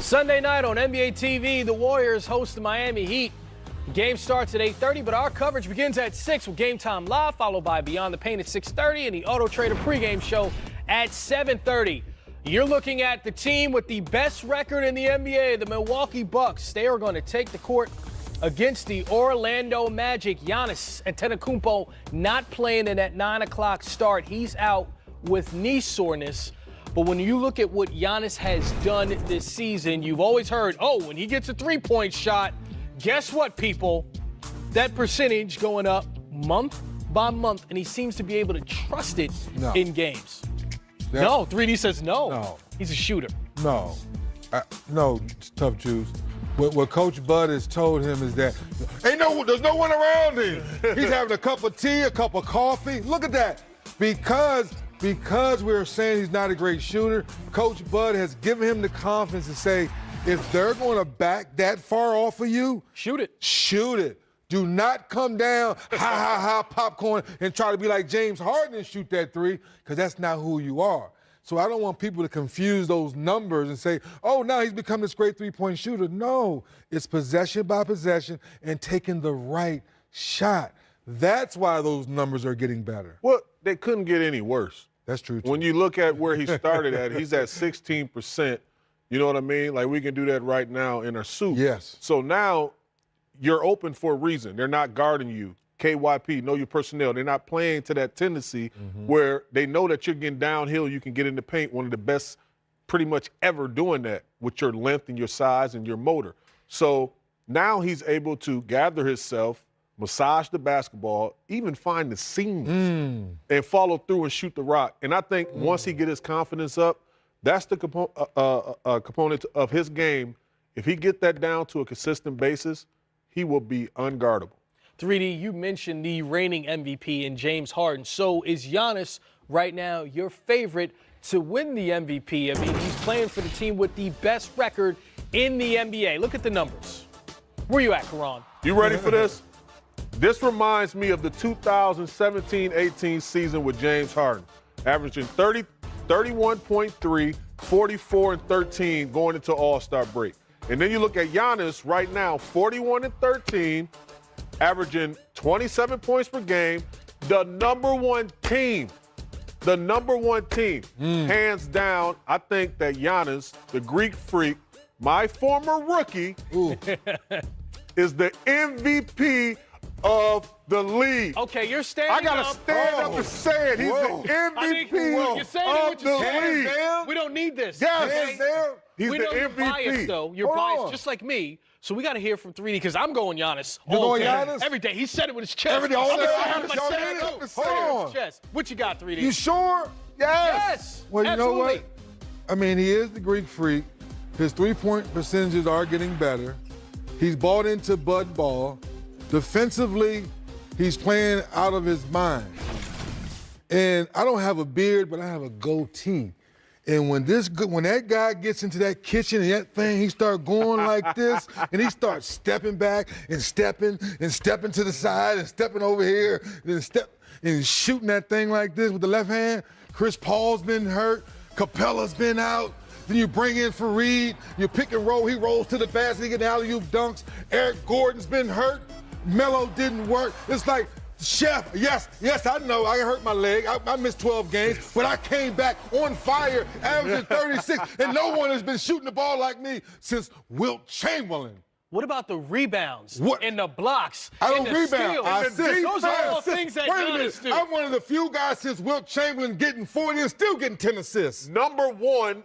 Sunday night on NBA TV, the Warriors host the Miami Heat. The game starts at 8:30, but our coverage begins at 6 with Game Time Live, followed by Beyond the Paint at 6:30 and the Auto Trader pregame show at 7:30. You're looking at the team with the best record in the NBA, the Milwaukee Bucks. They are going to take the court against the Orlando Magic. Giannis Antetokounmpo not playing in that 9 o'clock start. He's out with knee soreness. But when you look at what Giannis has done this season, you've always heard, oh, when he gets a three-point shot, guess what, people? That percentage going up month by month, and he seems to be able to trust it in games. No, 3D says no. No. He's a shooter. No. No, Tough Juice. What Coach Bud has told him is that there's no one around him. He's having a cup of tea, a cup of coffee. Look at that. Because we're saying he's not a great shooter, Coach Bud has given him the confidence to say, if they're going to back that far off of you, shoot it. Shoot it. Do not come down, popcorn, and try to be like James Harden and shoot that three, because that's not who you are. So I don't want people to confuse those numbers and say, oh, now he's become this great three-point shooter. No, it's possession by possession and taking the right shot. That's why those numbers are getting better. Well, they couldn't get any worse. That's true, too. When you look at where he started at, he's at 16%. You know what I mean? Like, we can do that right now in our suit. Yes. So now you're open for a reason. They're not guarding you. KYP, know your personnel. They're not playing to that tendency where they know that you're getting downhill, you can get in the paint. One of the best pretty much ever doing that with your length and your size and your motor. So now he's able to gather himself, massage the basketball, even find the seams and follow through and shoot the rock. And I think once he get his confidence up, that's the component of his game. If he get that down to a consistent basis, he will be unguardable. 3D, you mentioned the reigning MVP in James Harden. So is Giannis right now your favorite to win the MVP? I mean, he's playing for the team with the best record in the NBA. Look at the numbers. Where you at, Karan? You ready for this? This reminds me of the 2017-18 season with James Harden, averaging 31.3, 44, and 13 going into All-Star break. And then you look at Giannis right now, 41 and 13, averaging 27 points per game, the number one team, hands down. I think that Giannis, the Greek freak, my former rookie, is the MVP of the league. Okay, you're standing up. I got to stand up and say it. He's the MVP of the league. We don't need this. Yes. He's we the know you're MVP. biased, though. You're biased, just like me. So we got to hear from 3D, because I'm going Giannis. You're going Giannis? Every day. He said it with his chest. Every day. Hold on. What you got, 3D? You sure? Yes. Well, you absolutely. know what? I mean, he is the Greek freak. His three-point percentages are getting better. He's bought into Bud Ball. Defensively, he's playing out of his mind. And I don't have a beard, but I have a goatee. And when that guy gets into that kitchen and that thing, he starts going like this, and he starts stepping back and stepping to the side and stepping over here and shooting that thing like this with the left hand. Chris Paul's been hurt. Capella's been out. Then you bring in Fareed. You pick and roll. He rolls to the basket. He gets alley-oop dunks. Eric Gordon's been hurt. Melo didn't work. It's like, Chef, yes, I know. I hurt my leg. I missed 12 games, but I came back on fire, averaging 36, and no one has been shooting the ball like me since Wilt Chamberlain. What about the rebounds and the blocks? I don't and the rebound. steals? I assist. Those are all things that Giannis do. I'm one of the few guys since Wilt Chamberlain getting 40 and still getting 10 assists. Number one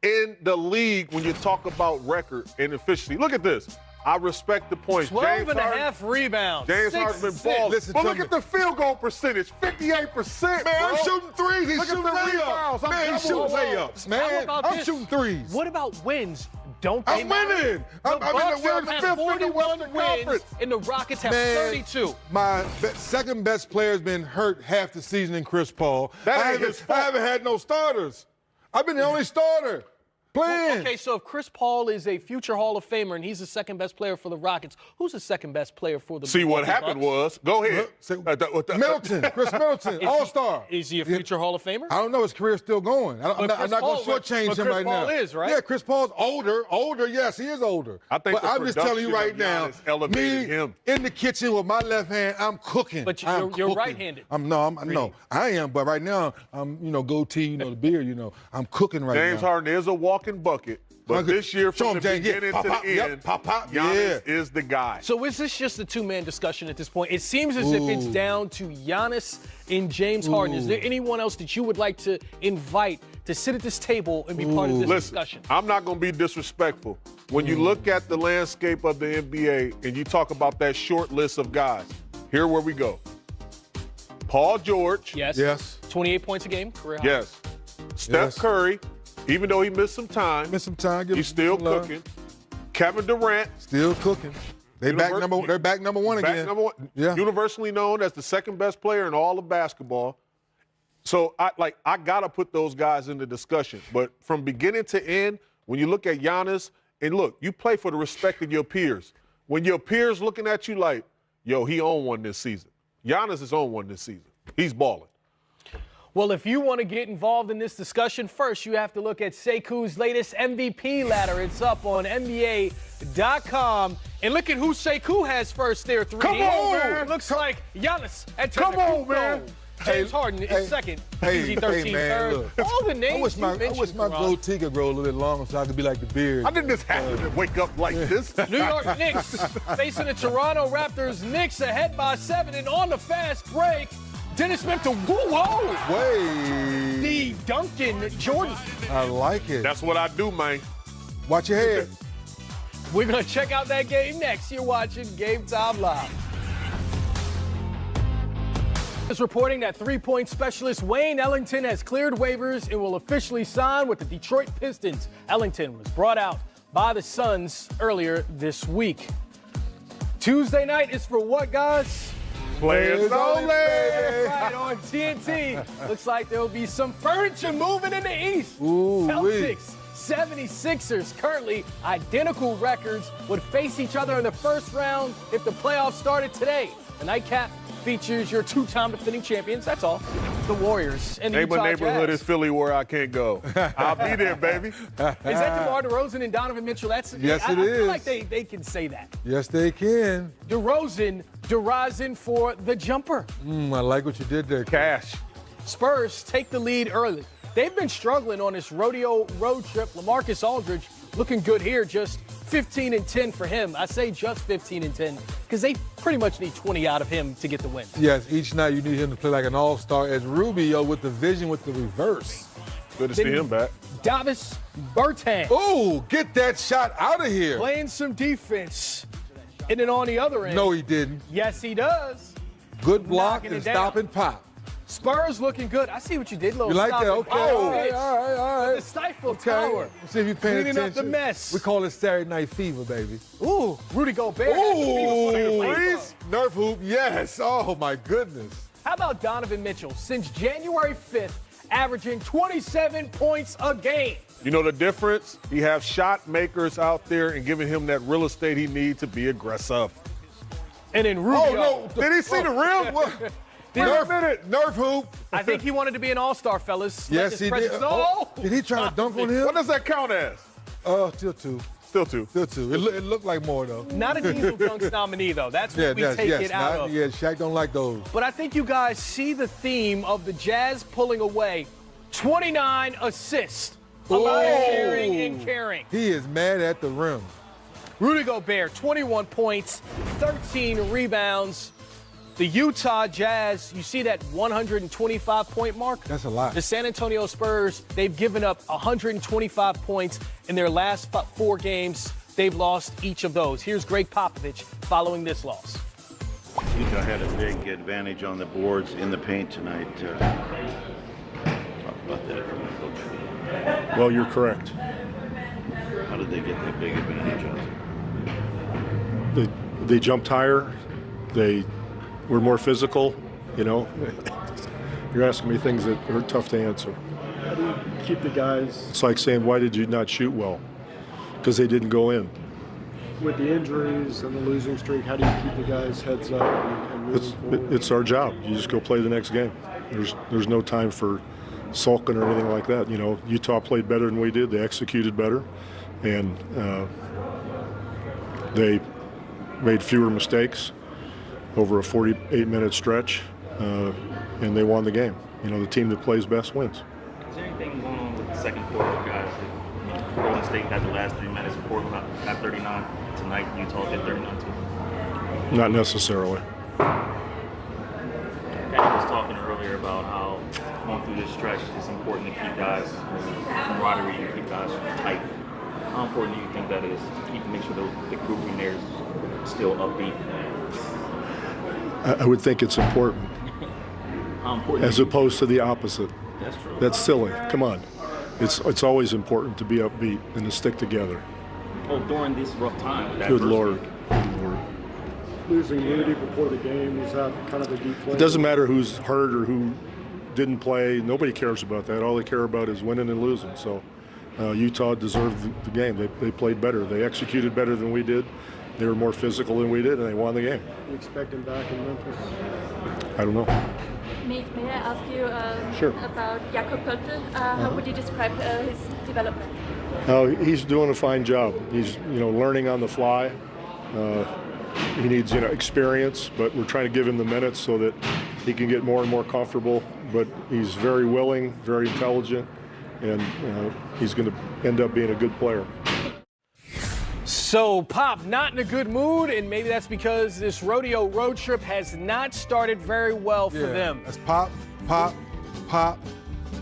in the league when you talk about record and efficiency. Look at this. I respect the points. 12 and a half rebounds. James Harden's been balling. But look at the field goal percentage, 58%. Man, I'm shooting threes. He's shooting rebounds. Man, he's shooting layups, man. I'm shooting threes. What about wins? Don't they I'm winning. The Bucks I'm in the have 41 Western wins, Conference. and the Rockets have 32. My second best player has been hurt half the season in Chris Paul. I haven't had no starters. I've been the only starter. Playing. Okay, so if Chris Paul is a future Hall of Famer and he's the second best player for the Rockets, who's the second best player for the See, what Milwaukee happened Bucks? was, go ahead. Middleton, Chris Middleton, all-star. Is he a future Hall of Famer? I don't know. His career's still going. I'm not going to shortchange him right now. Chris Paul is, right? Yeah, Chris Paul's older. Yes, he is older. I think but I'm just telling you right now, Giannis elevated him. In the kitchen with my left hand, I'm cooking. But I'm you're cooking. right-handed. No, I am. But right now, I'm, goatee, the beard, I'm cooking right now. James Harden is a walking bucket. But this year, from the beginning to the end, Giannis is the guy. So is this just a two-man discussion at this point? It seems as if it's down to Giannis and James Harden. Is there anyone else that you would like to invite to sit at this table and be part of this discussion? I'm not going to be disrespectful. When you look at the landscape of the NBA and you talk about that short list of guys, here where we go. Paul George. Yes. 28 points a game, career high. Yes. Steph Curry. Even though he missed some time, he's still cooking. Kevin Durant. Still cooking. They're back number one again. Number one. Yeah. Universally known as the second best player in all of basketball. So I gotta put those guys in the discussion. But from beginning to end, when you look at Giannis, and look, you play for the respect of your peers. When your peers looking at you like, yo, he on one this season. Giannis is on one this season. He's balling. Well, if you want to get involved in this discussion, first you have to look at Sekou's latest MVP ladder. It's up on NBA.com. And look at who Sekou has first there. 3. Come on, man. Looks like Giannis at Come on, man. James Harden is second. PG-13 third. Look. All the names I wish my goatee could grow a little bit longer so I could be like the beard. I didn't just happen to wake up like this. New York Knicks facing the Toronto Raptors. Knicks ahead by 7, and on the fast break, Dennis Smith to whoa! Way. The Duncan Jordan. I like it. That's what I do, man. Watch your head. We're going to check out that game next. You're watching Game Time Live. Is reporting that three-point specialist Wayne Ellington has cleared waivers and will officially sign with the Detroit Pistons. Ellington was brought out by the Suns earlier this week. Tuesday night is for what, guys? Players only. Right on TNT. Looks like there will be some furniture moving in the East. Celtics, 76ers, currently identical records, would face each other in the first round if the playoffs started today. The nightcap features your two-time defending champions. That's all. The Warriors and the Utah neighborhood Jazz. is Philly where I can't go. I'll be there, baby. Is that DeMar DeRozan and Donovan Mitchell? That's Yes, I it feel is. like they can say that. Yes, they can. DeRozan for the jumper. I like what you did there. Cash. Spurs take the lead early. They've been struggling on this rodeo road trip. LaMarcus Aldridge looking good here, just 15 and 10 for him. I say just 15 and 10 because they pretty much need 20 out of him to get the win. Yes, each night you need him to play like an all-star as Rubio with the vision with the reverse. Good to see him back. Davis Bertans Oh, get that shot out of here. playing some defense. And then on the other end. No, he didn't. Yes, he does. Good block Knocking and it down. stop and pop. Spurs looking good. I see what you did, little You like stop that? and Okay. pop. All right. The stifle Okay. tower. Let's see if you're paying Cleaning attention. up the mess. We call it Saturday Night Fever, baby. Ooh, Rudy Gobert. Ooh, freeze. Nerf hoop, yes. Oh, my goodness. How about Donovan Mitchell? Since January 5th, averaging 27 points a game. You know the difference? You have shot makers out there and giving him that real estate he needs to be aggressive. And then Rubio. Oh, no. Did he see the rim? Wait a minute. Nerf hoop. I think he wanted to be an all-star, fellas. Yes, he did. No! Did he try to dunk on him? What does that count as? Still two. Still two. Still two. It looked like more, though. Not a Diesel Dunks nominee, though. That's what we take it out of. Yeah, Shaq don't like those. But I think you guys see the theme of the Jazz pulling away. 29 assists. A lot of sharing and caring. He is mad at the rim. Rudy Gobert, 21 points, 13 rebounds. The Utah Jazz, you see that 125-point mark? That's a lot. The San Antonio Spurs, they've given up 125 points in their last 4 games. They've lost each of those. Here's Greg Popovich following this loss. Utah had a big advantage on the boards in the paint tonight. Talk about that from the coach. Well, you're correct. How did they get that big advantage on it? They jumped higher. They were more physical. You know, you're asking me things that are tough to answer. keep the guys? It's like saying, why did you not shoot well? Because they didn't go in. With the injuries and the losing streak, how do you keep the guys' heads up and moving forward? It's our job. You just go play the next game. There's no time for sulking or anything like that. You know, Utah played better than we did. They executed better, and they made fewer mistakes over a 48-minute stretch, and they won the game. You know, the team that plays best wins. Is there anything going on with the second quarter, guys? Golden State had the last 3 minutes. Portland got 39 tonight. Utah did 39 too. Not necessarily. And I was talking earlier about how going through this stretch is important to keep guys camaraderie and keep guys tight. How important do you think that is to make sure the group in there is still upbeat? I would think it's important. How important? As opposed to the opposite. That's true. That's silly. Come on. It's always important to be upbeat and to stick together. Oh, during this rough time. Good Lord. Good Lord. Losing Rudy before the game, is that kind of a deep play? It doesn't matter who's hurt or who didn't play. Nobody cares about that. All they care about is winning and losing. So Utah deserved the game. They played better. They executed better than we did. They were more physical than we did, and they won the game. You expect him back in Memphis? I don't know. May I ask you Sure. about Jakob Poeltl? How would you describe his development? He's doing a fine job. He's learning on the fly. He needs experience, but we're trying to give him the minutes so that he can get more and more comfortable. But he's very willing, very intelligent, and he's going to end up being a good player. So, Pop, not in a good mood, and maybe that's because this rodeo road trip has not started very well for them. That's pop, pop, pop,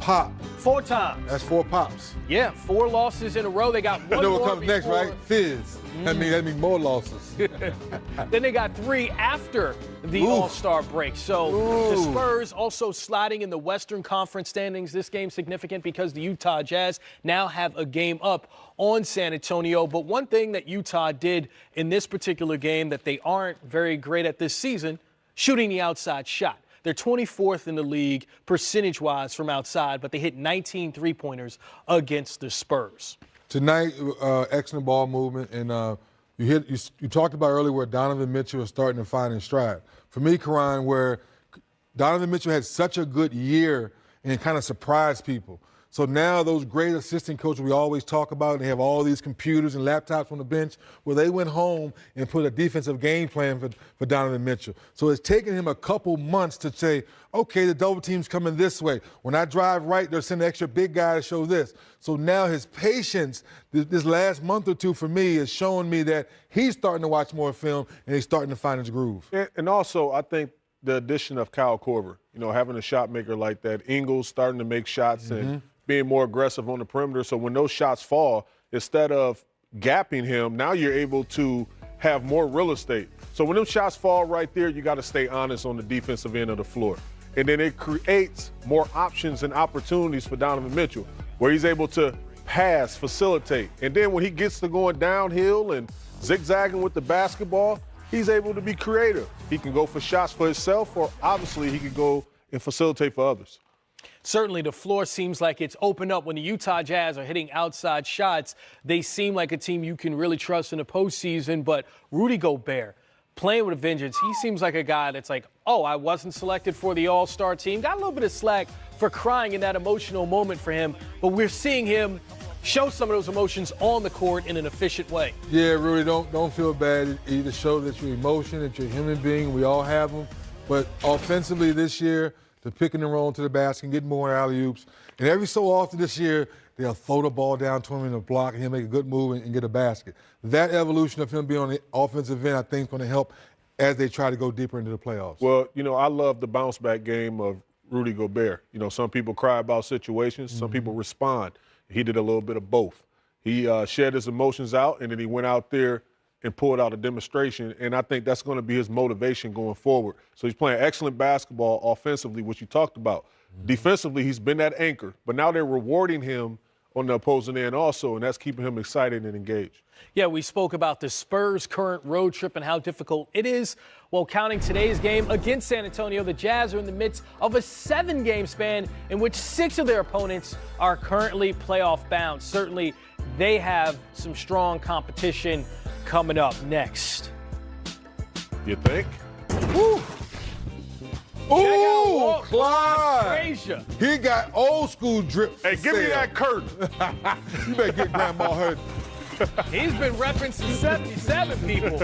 pop. 4 times. That's 4 pops. Yeah, 4 losses in a row. They got one I know more what comes next, before- right? Fizz. That means more losses. Then they got 3 after the All-Star break. So the Spurs also sliding in the Western Conference standings. This game significant because the Utah Jazz now have a game up on San Antonio. But one thing that Utah did in this particular game that they aren't very great at this season, shooting the outside shot. They're 24th in the league percentage-wise from outside, but they hit 19 three-pointers against the Spurs. Tonight, excellent ball movement, and you talked about earlier where Donovan Mitchell is starting to find his stride. For me, Karan, where Donovan Mitchell had such a good year and it kind of surprised people. So now those great assistant coaches we always talk about, they have all these computers and laptops on the bench, well, they went home and put a defensive game plan for Donovan Mitchell. So it's taken him a couple months to say, okay, the double team's coming this way. When I drive right, they'll send an extra big guy to show this. So now his patience, this last month or two for me, is showing me that he's starting to watch more film and he's starting to find his groove. And also, I think the addition of Kyle Korver, having a shot maker like that, Ingles starting to make shots and being more aggressive on the perimeter. So when those shots fall, instead of gapping him, now you're able to have more real estate. So when them shots fall right there, you got to stay honest on the defensive end of the floor. And then it creates more options and opportunities for Donovan Mitchell, where he's able to pass, facilitate. And then when he gets to going downhill and zigzagging with the basketball, he's able to be creative. He can go for shots for himself, or obviously he can go and facilitate for others. Certainly the floor seems like it's opened up when the Utah Jazz are hitting outside shots. They seem like a team you can really trust in the postseason, but Rudy Gobert, playing with a vengeance, he seems like a guy that's like, oh, I wasn't selected for the All-Star team. Got a little bit of slack for crying in that emotional moment for him, but we're seeing him show some of those emotions on the court in an efficient way. Yeah, Rudy, don't feel bad. Either show that you're emotion, that you're a human being. We all have them. But offensively this year, the picking and rolling to the basket, getting more alley-oops. And every so often this year, they'll throw the ball down to him in the block and he'll make a good move and get a basket. That evolution of him being on the offensive end, I think, is going to help as they try to go deeper into the playoffs. Well, I love the bounce-back game of Rudy Gobert. Some people cry about situations. Some people respond. He did a little bit of both. He shared his emotions out, and then he went out there and pulled out a demonstration, and I think that's going to be his motivation going forward. So he's playing excellent basketball offensively, which you talked about. Defensively, he's been that anchor, but now they're rewarding him on the opposing end also, and that's keeping him excited and engaged. Yeah, we spoke about the Spurs' current road trip and how difficult it is. Well, counting today's game against San Antonio, the Jazz are in the midst of a 7-game span in which 6 of their opponents are currently playoff bound. Certainly, they have some strong competition coming up next. You think? Woo! Ooh, Clyde. Frazier. He got old school drip. Hey, give me that curtain. You better get Grandma her. He's been repping since 77, people.